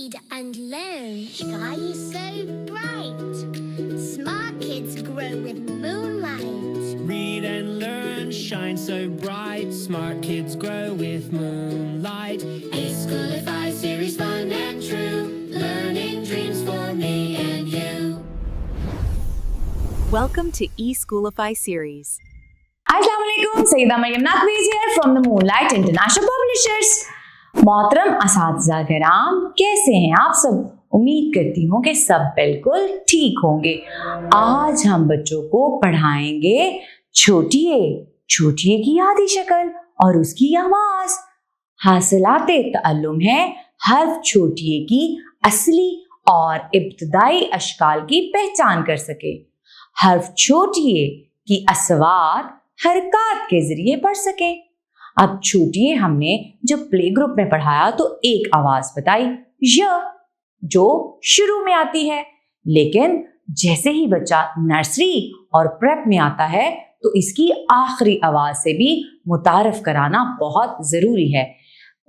Read and learn. Sky is so bright. Smart kids grow with moonlight. Read and learn, shine so bright. Smart kids grow with moonlight. E-Schoolify series, fun and true. Learning dreams for me and you. Welcome to E-Schoolify series. Assalamualaikum, Sayyida Maryam Naqvi here from the Moonlight International Publishers. मोहतरम असातिज़ा किराम, कैसे हैं आप सब? उम्मीद करती हूँ कि सब बिल्कुल ठीक होंगे। आज हम बच्चों को पढ़ाएंगे छोटिए की आधी शक्ल और उसकी आवाज़। हासिलाते तअल्लुम है हर्फ छोटिए की असली और इब्तदाई अशकाल की पहचान कर सके। हर्फ छोटिए की असवात हरकत के जरिए पढ़ सके। अब छोटिए हमने जब प्ले ग्रुप में पढ़ाया तो एक आवाज बताई य, जो शुरू में आती है, लेकिन जैसे ही बच्चा नर्सरी और प्रेप में आता है तो इसकी आखिरी आवाज से भी मुतारफ कराना बहुत जरूरी है।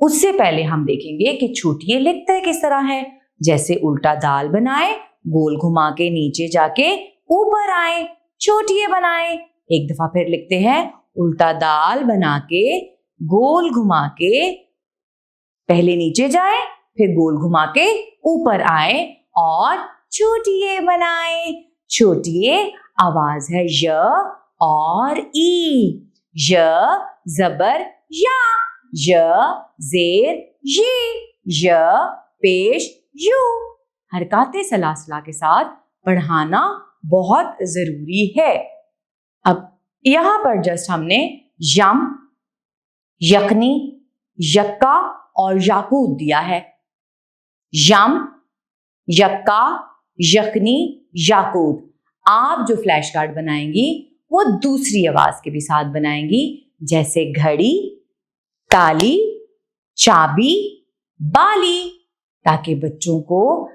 उससे पहले हम देखेंगे कि छोटिए लिखते किस तरह है। जैसे उल्टा दाल बनाए, गोल घुमा के नीचे जाके ऊपर आए, छोटिए बनाए। एक दफा फिर लिखते हैं, उल्टा दाल बना के गोल घुमा के पहले नीचे जाए, फिर गोल घुमा के ऊपर आए और छोटिए बनाए। छोटिए आवाज है य और ई। य जबर या, य जेर ये, य पेश यू। हरकते सलासला के साथ पढ़ाना बहुत जरूरी है। अब यहां पर जस्ट हमने यम, यकनी, यक्का और याकूत दिया है। यम, यक्का, यकनी, याकूत। आप जो फ्लैश कार्ड बनाएंगी वो दूसरी आवाज के भी साथ बनाएंगी, जैसे घड़ी, ताली, चाबी, बाली, ताकि बच्चों को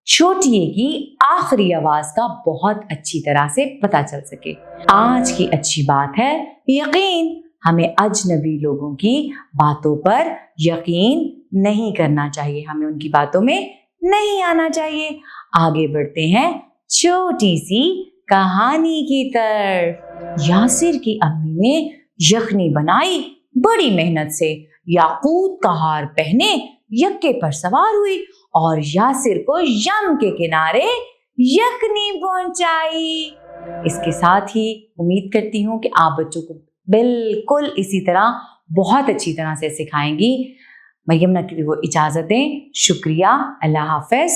छोटिए की आखिरी आवाज का बहुत अच्छी तरह से पता चल सके। आज की अच्छी बात है यकीन। हमें अजनबी लोगों की बातों पर यकीन नहीं करना चाहिए, हमें उनकी बातों में नहीं आना चाहिए। आगे बढ़ते हैं छोटी सी कहानी की तरफ। यासिर की अम्मी ने यखनी बनाई बड़ी मेहनत से। याकूत का हार पहने यक्के पर सवार हुई और यासिर को यम के किनारे यखनी पहुंचाई। इसके साथ ही उम्मीद करती हूँ कि आप बच्चों को बिल्कुल इसी तरह बहुत अच्छी तरह से सिखाएंगी। मरियम नकवी को इजाजत दें। शुक्रिया। अल्लाह हाफिज।